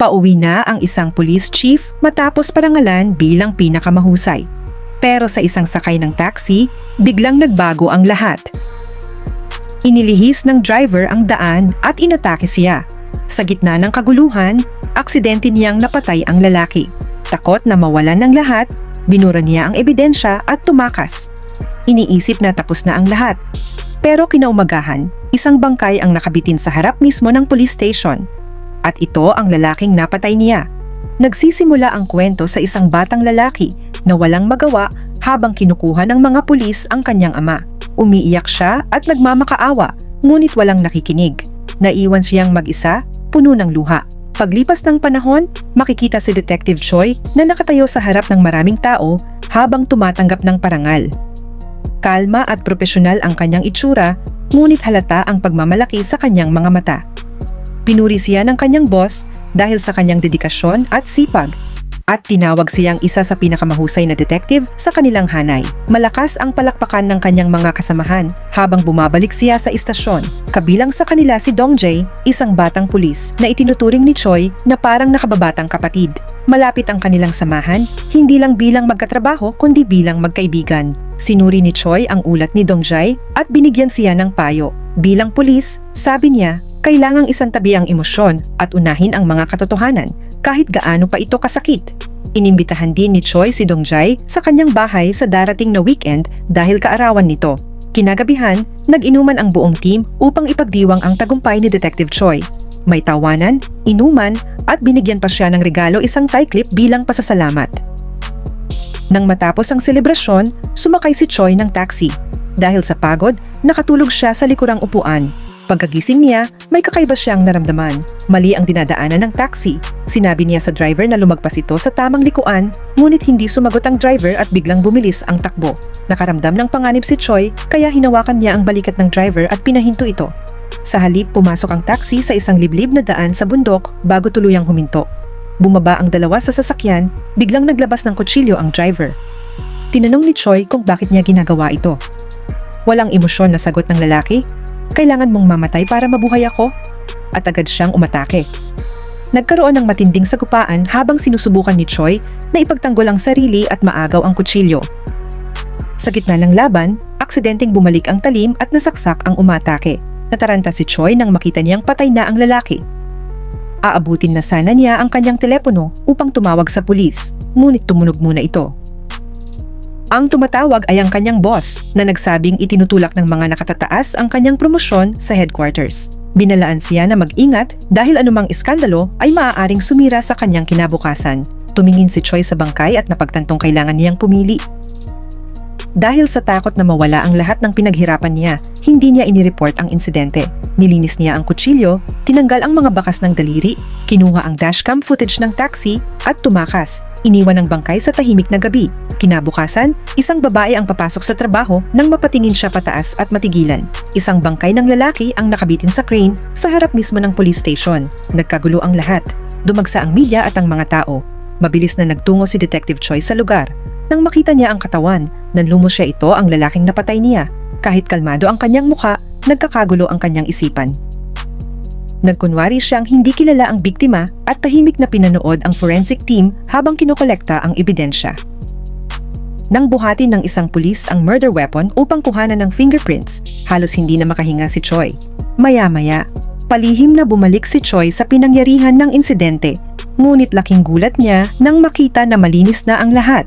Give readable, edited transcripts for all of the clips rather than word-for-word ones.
Pauwi na ang isang police chief matapos parangalan bilang pinakamahusay. Pero sa isang sakay ng taxi, biglang nagbago ang lahat. Inilihis ng driver ang daan at inatake siya. Sa gitna ng kaguluhan, aksidente niyang napatay ang lalaki. Takot na mawalan ng lahat, binura niya ang ebidensya at tumakas. Iniisip na tapos na ang lahat. Pero kinaumagahan, isang bangkay ang nakabitin sa harap mismo ng police station. At ito ang lalaking napatay niya. Nagsisimula ang kwento sa isang batang lalaki na walang magawa habang kinukuha ng mga pulis ang kanyang ama. Umiiyak siya at nagmamakaawa, ngunit walang nakikinig. Naiwan siyang mag-isa, puno ng luha. Paglipas ng panahon, makikita si Detective Choi na nakatayo sa harap ng maraming tao habang tumatanggap ng parangal. Kalma at propesyonal ang kanyang itsura, ngunit halata ang pagmamalaki sa kanyang mga mata. Pinuri siya ng kanyang boss dahil sa kanyang dedikasyon at sipag, at tinawag siyang isa sa pinakamahusay na detective sa kanilang hanay. Malakas ang palakpakan ng kanyang mga kasamahan habang bumabalik siya sa istasyon. Kabilang sa kanila si Dong Jae, isang batang pulis na itinuturing ni Choi na parang nakababatang kapatid. Malapit ang kanilang samahan, hindi lang bilang magkatrabaho kundi bilang magkaibigan. Sinuri ni Choi ang ulat ni Dong Jae at binigyan siya ng payo. Bilang pulis, sabi niya, kailangang isantabi ang emosyon at unahin ang mga katotohanan kahit gaano pa ito kasakit. Inimbitahan din ni Choi si Dong Jae sa kanyang bahay sa darating na weekend dahil kaarawan nito. Kinagabihan, nag-inuman ang buong team upang ipagdiwang ang tagumpay ni Detective Choi. May tawanan, inuman at binigyan pa siya ng regalo isang tie clip bilang pasasalamat. Nang matapos ang selebrasyon, sumakay si Choi ng taxi. Dahil sa pagod, nakatulog siya sa likurang upuan. Pagkagising niya, may kakaiba siyang naramdaman. Mali ang dinadaanan ng taxi. Sinabi niya sa driver na lumagpas ito sa tamang likuan, ngunit hindi sumagot ang driver at biglang bumilis ang takbo. Nakaramdam ng panganib si Choi, kaya hinawakan niya ang balikat ng driver at pinahinto ito. Sa halip, pumasok ang taxi sa isang liblib na daan sa bundok bago tuluyang huminto. Bumaba ang dalawa sa sasakyan, biglang naglabas ng kutsilyo ang driver. Tinanong ni Choi kung bakit niya ginagawa ito. Walang emosyon na sagot ng lalaki. Kailangan mong mamatay para mabuhay ako? At agad siyang umatake. Nagkaroon ng matinding sagupaan habang sinusubukan ni Choi na ipagtanggol ang sarili at maagaw ang kutsilyo. Sa gitna ng laban, aksidenteng bumalik ang talim at nasaksak ang umatake. Nataranta si Choi nang makita niyang patay na ang lalaki. Aabutin na sana niya ang kanyang telepono upang tumawag sa pulis, ngunit tumunog muna ito. Ang tumatawag ay ang kanyang boss na nagsabing itinutulak ng mga nakatataas ang kanyang promosyon sa headquarters. Binalaan siya na mag-ingat dahil anumang iskandalo ay maaaring sumira sa kanyang kinabukasan. Tumingin si Choi sa bangkay at napagtantong kailangan niyang pumili. Dahil sa takot na mawala ang lahat ng pinaghirapan niya, hindi niya inireport ang insidente. Nilinis niya ang kutsilyo, tinanggal ang mga bakas ng daliri, kinuha ang dashcam footage ng taxi at tumakas. Iniwan ang bangkay sa tahimik na gabi. Kinabukasan, isang babae ang papasok sa trabaho nang mapatingin siya pataas at matigilan. Isang bangkay ng lalaki ang nakabitin sa crane sa harap mismo ng police station. Nagkagulo ang lahat. Dumagsa ang media at ang mga tao. Mabilis na nagtungo si Detective Choi sa lugar. Nang makita niya ang katawan, nanlumos siya ito ang lalaking napatay niya. Kahit kalmado ang kanyang mukha, nagkakagulo ang kanyang isipan. Nagkunwari siyang hindi kilala ang biktima at tahimik na pinanood ang forensic team habang kinokolekta ang ebidensya. Nang buhatin ng isang pulis ang murder weapon upang kuhanan ng fingerprints, halos hindi na makahinga si Choi. Maya-maya, palihim na bumalik si Choi sa pinangyarihan ng insidente, ngunit laking gulat niya nang makita na malinis na ang lahat.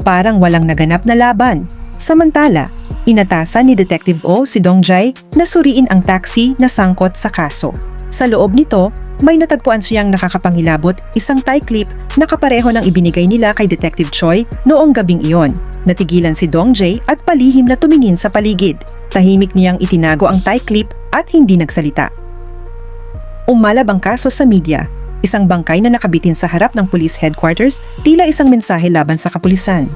Parang walang naganap na laban. Samantala, inatasan ni Detective O si Dong Jae na suriin ang taxi na sangkot sa kaso. Sa loob nito, may natagpuan siyang nakakapangilabot isang tie clip na kapareho ng ibinigay nila kay Detective Choi noong gabing iyon. Natigilan si Dong Jae at palihim na tumingin sa paligid. Tahimik niyang itinago ang tie clip at hindi nagsalita. Umalab ang kaso sa media. Isang bangkay na nakabitin sa harap ng police headquarters, tila isang mensahe laban sa kapulisan.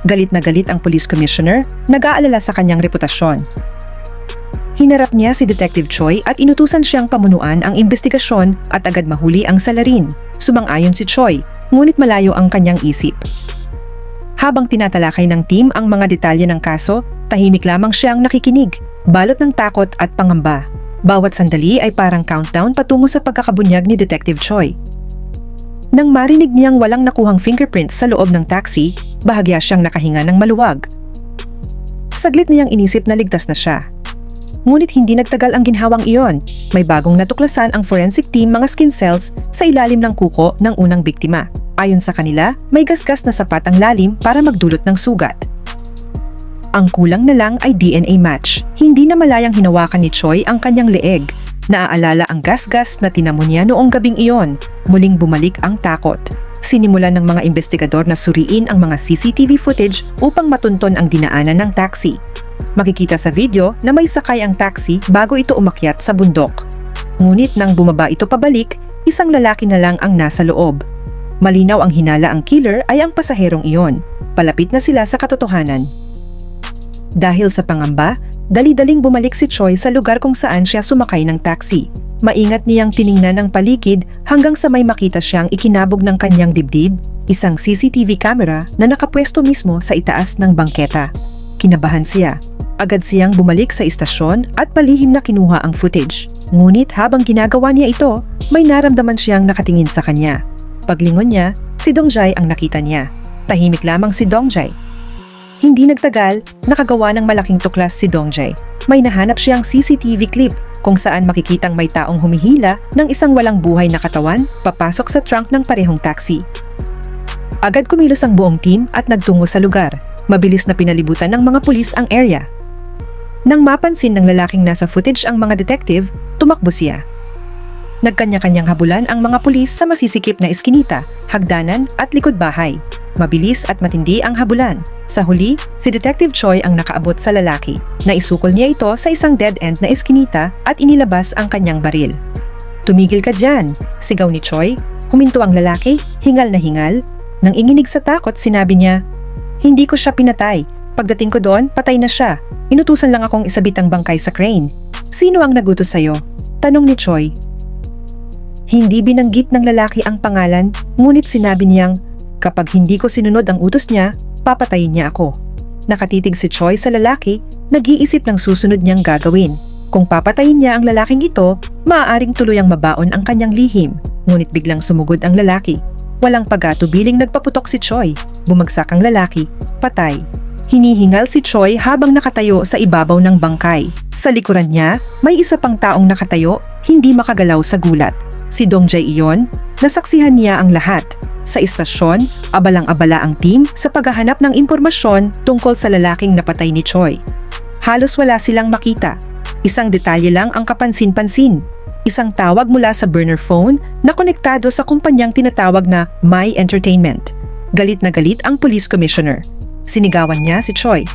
Galit na galit ang police commissioner, nag-aalala sa kanyang reputasyon. Hinarap niya si Detective Choi at inutusan siyang pamunuan ang investigasyon at agad mahuli ang salarin. Sumang-ayon si Choi, ngunit malayo ang kanyang isip. Habang tinatalakay ng team ang mga detalye ng kaso, tahimik lamang siyang nakikinig, balot ng takot at pangamba. Bawat sandali ay parang countdown patungo sa pagkakabunyag ni Detective Choi. Nang marinig niyang walang nakuhang fingerprints sa loob ng taxi, bahagya siyang nakahinga ng maluwag. Saglit niyang inisip na ligtas na siya. Ngunit hindi nagtagal ang ginhawang iyon. May bagong natuklasan ang forensic team mga skin cells sa ilalim ng kuko ng unang biktima. Ayon sa kanila, may gasgas na sapat ang lalim para magdulot ng sugat. Ang kulang na lang ay DNA match. Hindi na malayang hinawakan ni Choi ang kanyang leeg. Naaalala ang gasgas na tinamo niya noong gabing iyon. Muling bumalik ang takot. Sinimulan ng mga investigador na suriin ang mga CCTV footage upang matunton ang dinaanan ng taxi. Makikita sa video na may sakay ang taxi bago ito umakyat sa bundok. Ngunit nang bumaba ito pabalik, isang lalaki na lang ang nasa loob. Malinaw ang hinala ang killer ay ang pasaherong iyon. Palapit na sila sa katotohanan. Dahil sa pangamba, dali-daling bumalik si Choi sa lugar kung saan siya sumakay ng taxi. Maingat niyang tiningnan ang paligid hanggang sa may makita siyang ikinabog ng kanyang dibdib, isang CCTV camera na nakapwesto mismo sa itaas ng bangketa. Kinabahan siya. Agad siyang bumalik sa istasyon at palihim na kinuha ang footage. Ngunit habang ginagawa niya ito, may naramdaman siyang nakatingin sa kanya. Paglingon niya, si Dongjay ang nakita niya. Tahimik lamang si Dongjay. Hindi nagtagal, nakagawa ng malaking tuklas si Dongjay. May nahanap siyang CCTV clip kung saan makikitang may taong humihila ng isang walang buhay na katawan papasok sa trunk ng parehong taxi. Agad kumilos ang buong team at nagtungo sa lugar. Mabilis na pinalibutan ng mga pulis ang area. Nang mapansin ng lalaking nasa footage ang mga detective, tumakbo siya. Nagkanya-kanyang habulan ang mga pulis sa masisikip na eskinita, hagdanan at likod bahay. Mabilis at matindi ang habulan. Sa huli, si Detective Choi ang nakaabot sa lalaki. Naisukol niya ito sa isang dead-end na eskinita at inilabas ang kanyang baril. "Tumigil ka dyan!" sigaw ni Choi. Huminto ang lalaki, hingal na hingal. Nang inginig sa takot, sinabi niya, "Hindi ko siya pinatay. Pagdating ko doon, patay na siya. Inutusan lang akong isabit ang bangkay sa crane." "Sino ang nagutos sa'yo?" tanong ni Choi. Hindi binanggit ng lalaki ang pangalan, ngunit sinabi niyang, "Kapag hindi ko sinunod ang utos niya, papatayin niya ako." Nakatitig si Choi sa lalaki, nag-iisip ng susunod niyang gagawin. Kung papatayin niya ang lalaking ito, maaaring tuluyang mabaon ang kanyang lihim. Ngunit biglang sumugod ang lalaki. Walang pag-atubiling nagpaputok si Choi. Bumagsak ang lalaki, patay. Hinihingal si Choi habang nakatayo sa ibabaw ng bangkay. Sa likuran niya, may isa pang taong nakatayo, hindi makagalaw sa gulat. Si Dongjay iyon, nasaksihan niya ang lahat. Sa istasyon, abalang-abala ang team sa paghahanap ng impormasyon tungkol sa lalaking napatay ni Choi. Halos wala silang makita. Isang detalye lang ang kapansin-pansin. Isang tawag mula sa burner phone na konektado sa kumpanyang tinatawag na My Entertainment. Galit na galit ang police commissioner. Sinigawan niya si Choi.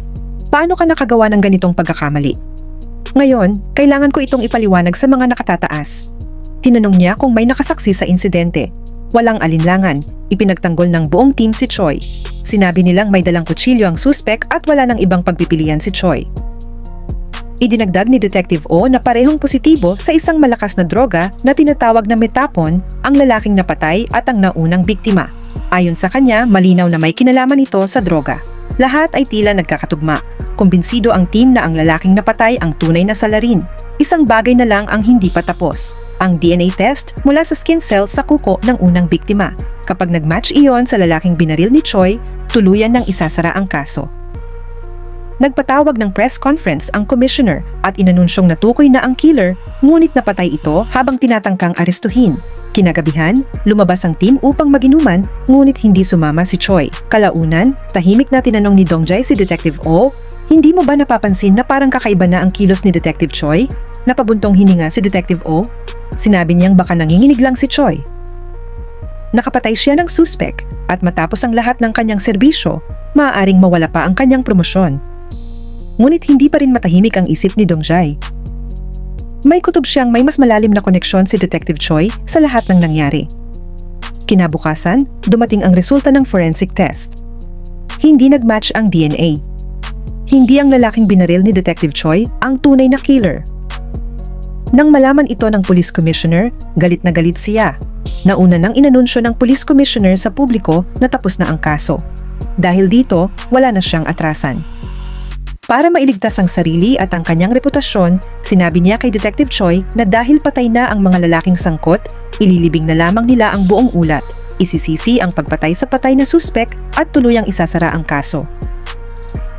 "Paano ka nakagawa ng ganitong pagkakamali? Ngayon, kailangan ko itong ipaliwanag sa mga nakatataas." Tinanong niya kung may nakasaksi sa insidente. Walang alinlangan, ipinagtanggol ng buong team si Choi. Sinabi nilang may dalang kutsilyo ang suspek at wala ng ibang pagpipilian si Choi. Idinagdag ni Detective O na parehong positibo sa isang malakas na droga na tinatawag na metapon ang lalaking napatay at ang naunang biktima. Ayon sa kanya, malinaw na may kinalaman ito sa droga. Lahat ay tila nagkakatugma. Kumbinsido ang team na ang lalaking napatay ang tunay na salarin. Isang bagay na lang ang hindi pa tapos, ang DNA test mula sa skin cells sa kuko ng unang biktima. Kapag nagmatch iyon sa lalaking binaril ni Choi, tuluyan ng isasara ang kaso. Nagpatawag ng press conference ang commissioner at inanunsyong natukoy na ang killer, ngunit napatay ito habang tinatangkang arestuhin. Kinagabihan, lumabas ang team upang maginuman, ngunit hindi sumama si Choi. Kalaunan, tahimik na tinanong ni Dongjay si Detective O, "Hindi mo ba napapansin na parang kakaiba na ang kilos ni Detective Choi?" Napabuntong hininga si Detective O. Sinabi niyang baka nanginginig lang si Choi. Nakapatay siya ng suspek at matapos ang lahat ng kanyang serbisyo, maaaring mawala pa ang kanyang promosyon. Ngunit hindi pa rin matahimik ang isip ni Dongjay. May kutob siyang may mas malalim na koneksyon si Detective Choi sa lahat ng nangyari. Kinabukasan, dumating ang resulta ng forensic test. Hindi nagmatch ang DNA. Hindi ang lalaking binaril ni Detective Choi ang tunay na killer. Nang malaman ito ng police commissioner, galit na galit siya. Nauna nang inanunsyo ng police commissioner sa publiko na tapos na ang kaso. Dahil dito, wala na siyang atrasan. Para mailigtas ang sarili at ang kanyang reputasyon, sinabi niya kay Detective Choi na dahil patay na ang mga lalaking sangkot, ililibing na lamang nila ang buong ulat. Isisisi ang pagpatay sa patay na suspek at tuluyang isasara ang kaso.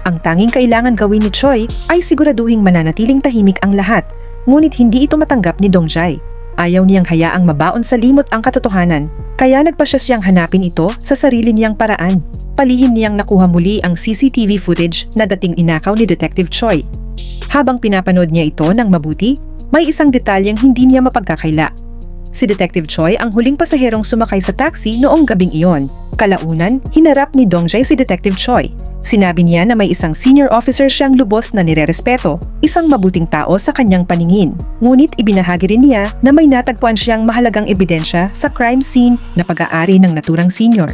Ang tanging kailangan gawin ni Choi ay siguraduhing mananatiling tahimik ang lahat, ngunit hindi ito matanggap ni Dongjai. Ayaw niyang hayaang mabaon sa limot ang katotohanan, kaya nagpasya siyang hanapin ito sa sarili niyang paraan. Palihim niyang nakuha muli ang CCTV footage na dating inakaw ni Detective Choi. Habang pinapanood niya ito ng mabuti, may isang detalyeng hindi niya mapagkakaila. Si Detective Choi ang huling pasaherong sumakay sa taxi noong gabing iyon. Kalaunan, hinarap ni Dongjai si Detective Choi. Sinabi niya na may isang senior officer siyang lubos na nirerespeto, isang mabuting tao sa kanyang paningin. Ngunit ibinahagi rin niya na may natagpuan siyang mahalagang ebidensya sa crime scene na pag-aari ng naturang senior.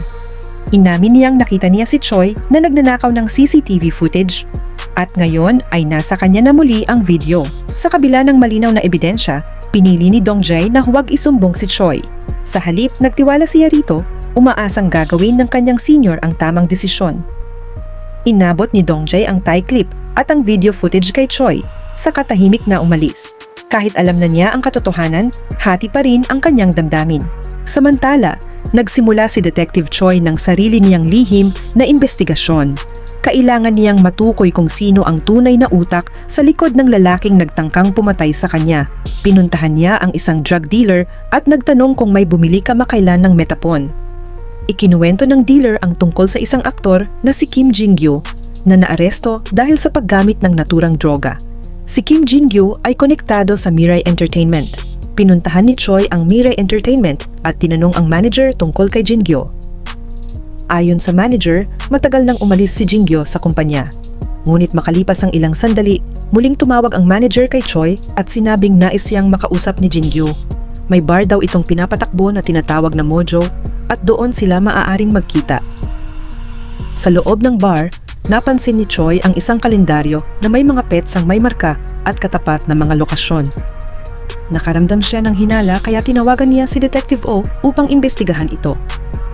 Inamin niyang nakita niya si Choi na nagnanakaw ng CCTV footage at ngayon ay nasa kanya na muli ang video. Sa kabila ng malinaw na ebidensya, pinili ni Dongjai na huwag isumbong si Choi. Sa halip, nagtiwala siya rito, umaasang gagawin ng kanyang senior ang tamang desisyon. Inabot ni Dongjai ang tie clip at ang video footage kay Choi, saka tahimik na umalis. Kahit alam na niya ang katotohanan, hati pa rin ang kanyang damdamin. Samantala, nagsimula si Detective Choi ng sarili niyang lihim na investigasyon. Kailangan niyang matukoy kung sino ang tunay na utak sa likod ng lalaking nagtangkang pumatay sa kanya. Pinuntahan niya ang isang drug dealer at nagtanong kung may bumili kamakailan ng metapon. Ikinuwento ng dealer ang tungkol sa isang aktor na si Kim Jin-gyu na naaresto dahil sa paggamit ng naturang droga. Si Kim Jin-gyu ay konektado sa Mirai Entertainment. Pinuntahan ni Choi ang Mirai Entertainment at tinanong ang manager tungkol kay Jin-gyu. Ayon sa manager, matagal nang umalis si Jin-gyu sa kumpanya. Ngunit makalipas ang ilang sandali, muling tumawag ang manager kay Choi at sinabing nais siyang makausap ni Jin-gyu. May bar daw itong pinapatakbo na tinatawag na Mojo at doon sila maaaring magkita. Sa loob ng bar, napansin ni Choi ang isang kalendaryo na may mga petsang may marka at katapat na mga lokasyon. Nakaramdam siya ng hinala kaya tinawagan niya si Detective O upang imbestigahan ito.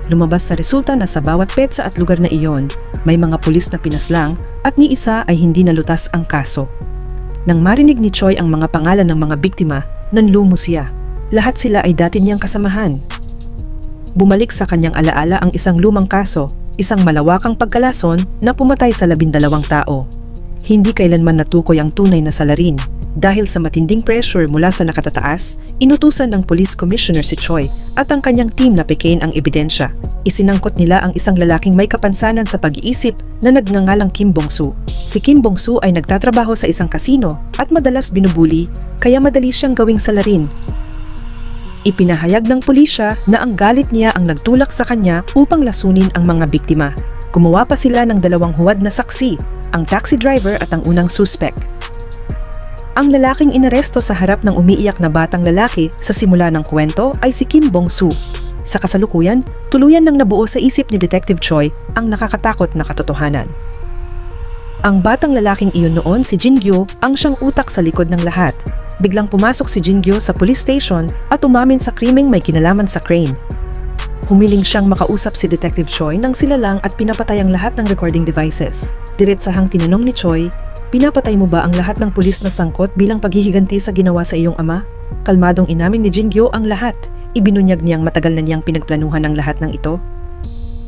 Lumabas sa resulta na sa bawat petsa at lugar na iyon, may mga pulis na pinaslang at ni isa ay hindi nalutas ang kaso. Nang marinig ni Choi ang mga pangalan ng mga biktima, nanlumo siya. Lahat sila ay dati niyang kasamahan. Bumalik sa kanyang alaala ang isang lumang kaso, isang malawakang pagkalason na pumatay sa 12 tao. Hindi kailanman natukoy ang tunay na salarin. Dahil sa matinding pressure mula sa nakatataas, inutusan ng police commissioner si Choi at ang kanyang team na pekain ang ebidensya. Isinangkot nila ang isang lalaking may kapansanan sa pag-iisip na nagngangalang Kim Bong-soo. Si Kim Bong-soo ay nagtatrabaho sa isang kasino at madalas binubuli, kaya madali siyang gawing salarin. Ipinahayag ng pulisya na ang galit niya ang nagtulak sa kanya upang lasunin ang mga biktima. Gumawa pa sila ng 2 huwad na saksi, ang taxi driver at ang unang suspek. Ang lalaking inaresto sa harap ng umiiyak na batang lalaki sa simula ng kwento ay si Kim Bong-soo. Sa kasalukuyan, tuluyan nang nabuo sa isip ni Detective Choi ang nakakatakot na katotohanan. Ang batang lalaking iyon noon, si Jin-gyu, ang siyang utak sa likod ng lahat. Biglang pumasok si Jin-gyu sa police station at umamin sa krimeng may kinalaman sa crane. Humiling siyang makausap si Detective Choi nang sila lang at pinapatay ang lahat ng recording devices. Diretsahang tinanong ni Choi, "Pinapatay mo ba ang lahat ng pulis na sangkot bilang paghihiganti sa ginawa sa iyong ama?" Kalmadong inamin ni Jin-gyu ang lahat. Ibinunyag niyang matagal na niyang pinagplanuhan ang lahat ng ito.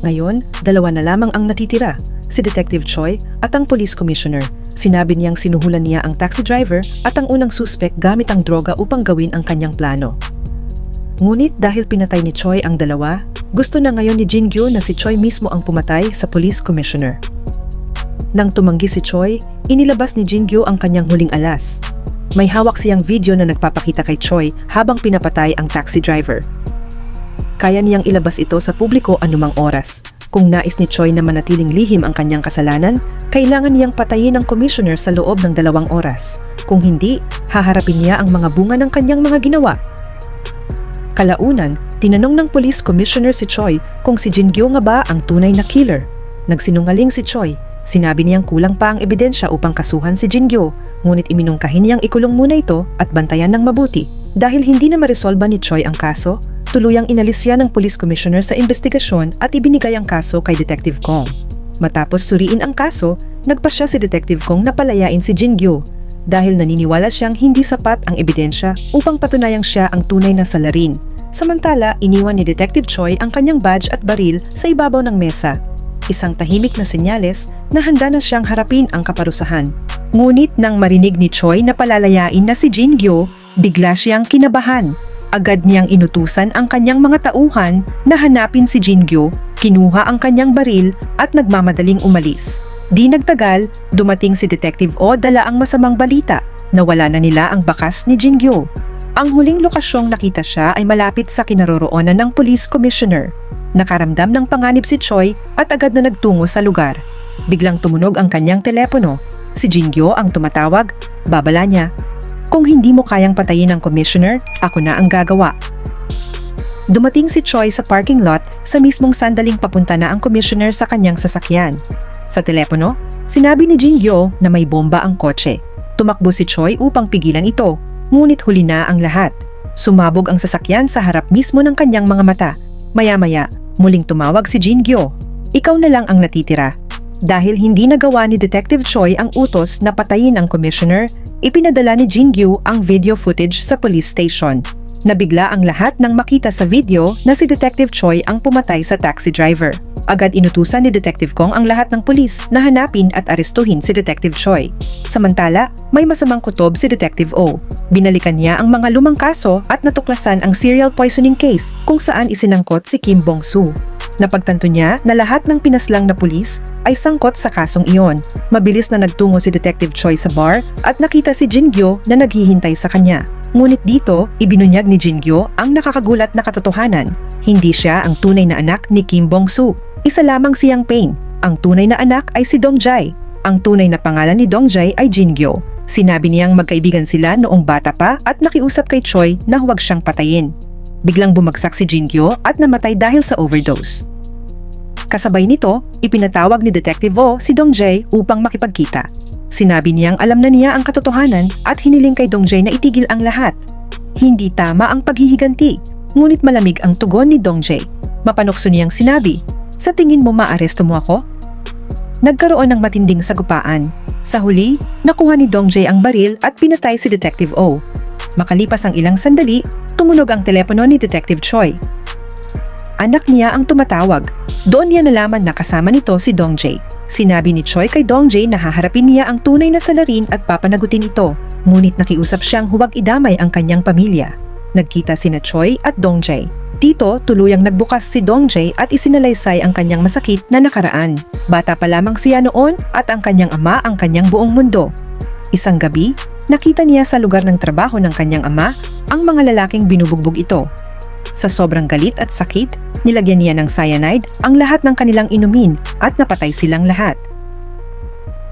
Ngayon, 2 na lamang ang natitira, si Detective Choi at ang police commissioner. Sinabi niyang sinuhulan niya ang taxi driver at ang unang suspect gamit ang droga upang gawin ang kanyang plano. Ngunit dahil pinatay ni Choi ang 2, gusto na ngayon ni Jin-gyu na si Choi mismo ang pumatay sa police commissioner. Nang tumanggi si Choi, inilabas ni Jin-gyu ang kanyang huling alas. May hawak siyang video na nagpapakita kay Choi habang pinapatay ang taxi driver. Kaya niyang ilabas ito sa publiko anumang oras. Kung nais ni Choi na manatiling lihim ang kanyang kasalanan, kailangan niyang patayin ang commissioner sa loob ng 2 oras. Kung hindi, haharapin niya ang mga bunga ng kanyang mga ginawa. Kalaunan, tinanong ng police commissioner si Choi kung si Jin-gyu nga ba ang tunay na killer. Nagsinungaling si Choi. Sinabi niyang kulang pa ang ebidensya upang kasuhan si Jin-gyu, ngunit iminungkahin niyang ikulong muna ito at bantayan ng mabuti. Dahil hindi na maresolba ni Choi ang kaso, tuluyang inalis siya ng police commissioner sa investigasyon at ibinigay ang kaso kay Detective Kong. Matapos suriin ang kaso, nagpasya si Detective Kong na palayain si Jin-gyo dahil naniniwala siyang hindi sapat ang ebidensya upang patunayang siya ang tunay na salarin. Samantala, iniwan ni Detective Choi ang kanyang badge at baril sa ibabaw ng mesa. Isang tahimik na senyales na handa na siyang harapin ang kaparusahan. Ngunit nang marinig ni Choi na palalayain na si Jin-gyo, bigla siyang kinabahan. Agad niyang inutusan ang kanyang mga tauhan na hanapin si Jin-gyo, kinuha ang kanyang baril at nagmamadaling umalis. Di nagtagal, dumating si Detective O dala ang masamang balita na wala na nila ang bakas ni Jin-gyo. Ang huling lokasyong nakita siya ay malapit sa kinaroroonan ng police commissioner. Nakaramdam ng panganib si Choi at agad na nagtungo sa lugar. Biglang tumunog ang kanyang telepono. Si Jin-gyo ang tumatawag. Babala niya, "Kung hindi mo kayang patayin ang commissioner, ako na ang gagawa." Dumating si Choi sa parking lot sa mismong sandaling papunta na ang commissioner sa kanyang sasakyan. Sa telepono, sinabi ni Jin-gyo na may bomba ang kotse. Tumakbo si Choi upang pigilan ito. Ngunit huli na ang lahat. Sumabog ang sasakyan sa harap mismo ng kanyang mga mata. Maya-maya, muling tumawag si Jin-gyo. "Ikaw na lang ang natitira." Dahil hindi nagawa ni Detective Choi ang utos na patayin ang commissioner, ipinadala ni Jin-gyo ang video footage sa police station. Nabigla ang lahat nang makita sa video na si Detective Choi ang pumatay sa taxi driver. Agad inutusan ni Detective Kong ang lahat ng pulis na hanapin at arestuhin si Detective Choi. Samantala, may masamang kutob si Detective O. Binalikan niya ang mga lumang kaso at natuklasan ang serial poisoning case kung saan isinangkot si Kim Bong-soo. Napagtanto niya na lahat ng pinaslang na pulis ay sangkot sa kasong iyon. Mabilis na nagtungo si Detective Choi sa bar at nakita si Jin-gyo na naghihintay sa kanya. Ngunit dito, ibinunyag ni Jin-gyo ang nakakagulat na katotohanan. Hindi siya ang tunay na anak ni Kim Bong-soo. Isa lamang si Yang Pain. Ang tunay na anak ay si Dong-jae. Ang tunay na pangalan ni Dong-jae ay Jin-gyo. Sinabi niyang magkaibigan sila noong bata pa at nakiusap kay Choi na huwag siyang patayin. Biglang bumagsak si Jin-gyo at namatay dahil sa overdose. Kasabay nito, ipinatawag ni Detective O si Dong-jae upang makipagkita. Sinabi niyang alam na niya ang katotohanan at hiniling kay Dong-jae na itigil ang lahat. Hindi tama ang paghihiganti, ngunit malamig ang tugon ni Dong-jae. Mapanukso niyang sinabi, "Sa tingin mo maaresto mo ako?" Nagkaroon ng matinding sagupaan. Sa huli, nakuha ni Dong-jae ang baril at pinatay si Detective O. Makalipas ang ilang sandali, tumunog ang telepono ni Detective Choi. Anak niya ang tumatawag. Doon niya nalaman na kasama nito si Dong-jae. Sinabi ni Choi kay Dong-jae na haharapin niya ang tunay na salarin at papanagutin ito. Ngunit nakiusap siyang huwag idamay ang kanyang pamilya. Nagkita sina Choi at Dong-jae. Dito, tuluyang nagbukas si Dong-jae at isinalaysay ang kanyang masakit na nakaraan. Bata pa lamang siya noon at ang kanyang ama ang kanyang buong mundo. Isang gabi, nakita niya sa lugar ng trabaho ng kanyang ama ang mga lalaking binubugbog ito. Sa sobrang galit at sakit, nilagyan niya ng cyanide ang lahat ng kanilang inumin at napatay silang lahat.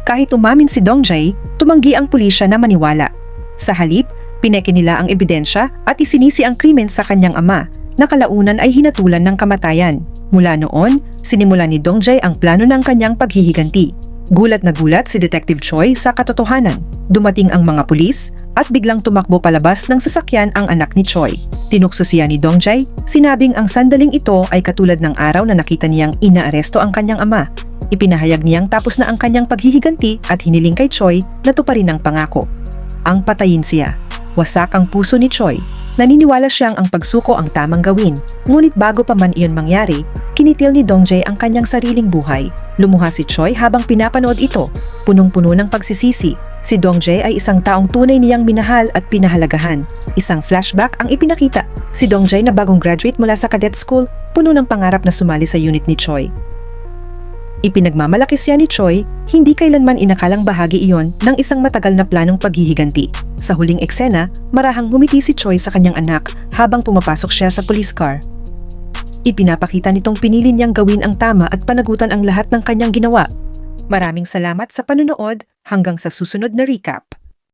Kahit umamin si Dong-jae, tumanggi ang pulisya na maniwala. Sa halip, pineke nila ang ebidensya at isinisi ang krimen sa kanyang ama na kalaunan ay hinatulan ng kamatayan. Mula noon, sinimula ni Dong-jae ang plano ng kanyang paghihiganti. Gulat na gulat si Detective Choi sa katotohanan. Dumating ang mga pulis at biglang tumakbo palabas ng sasakyan ang anak ni Choi. Tinukso siya ni Dong-jae, sinabing ang sandaling ito ay katulad ng araw na nakita niyang inaaresto ang kanyang ama. Ipinahayag niyang tapos na ang kanyang paghihiganti at hiniling kay Choi na tuparin ang pangako. Ang patayin siya. Wasak ang puso ni Choi. Naniniwala siyang ang pagsuko ang tamang gawin. Ngunit bago pa man iyon mangyari, kinitil ni Dong-jae ang kanyang sariling buhay. Lumuha si Choi habang pinapanood ito. Punong-puno ng pagsisisi. Si Dong-jae ay isang taong tunay niyang minahal at pinahalagahan. Isang flashback ang ipinakita. Si Dong-jae na bagong graduate mula sa cadet school, puno ng pangarap na sumali sa unit ni Choi. Ipinagmamalaki siya ni Choi, hindi kailanman inakalang bahagi iyon ng isang matagal na planong paghihiganti. Sa huling eksena, marahang ngumiti si Choi sa kanyang anak habang pumapasok siya sa police car. Ipinapakita nitong pinili niyang gawin ang tama at panagutan ang lahat ng kanyang ginawa. Maraming salamat sa panunood, hanggang sa susunod na recap.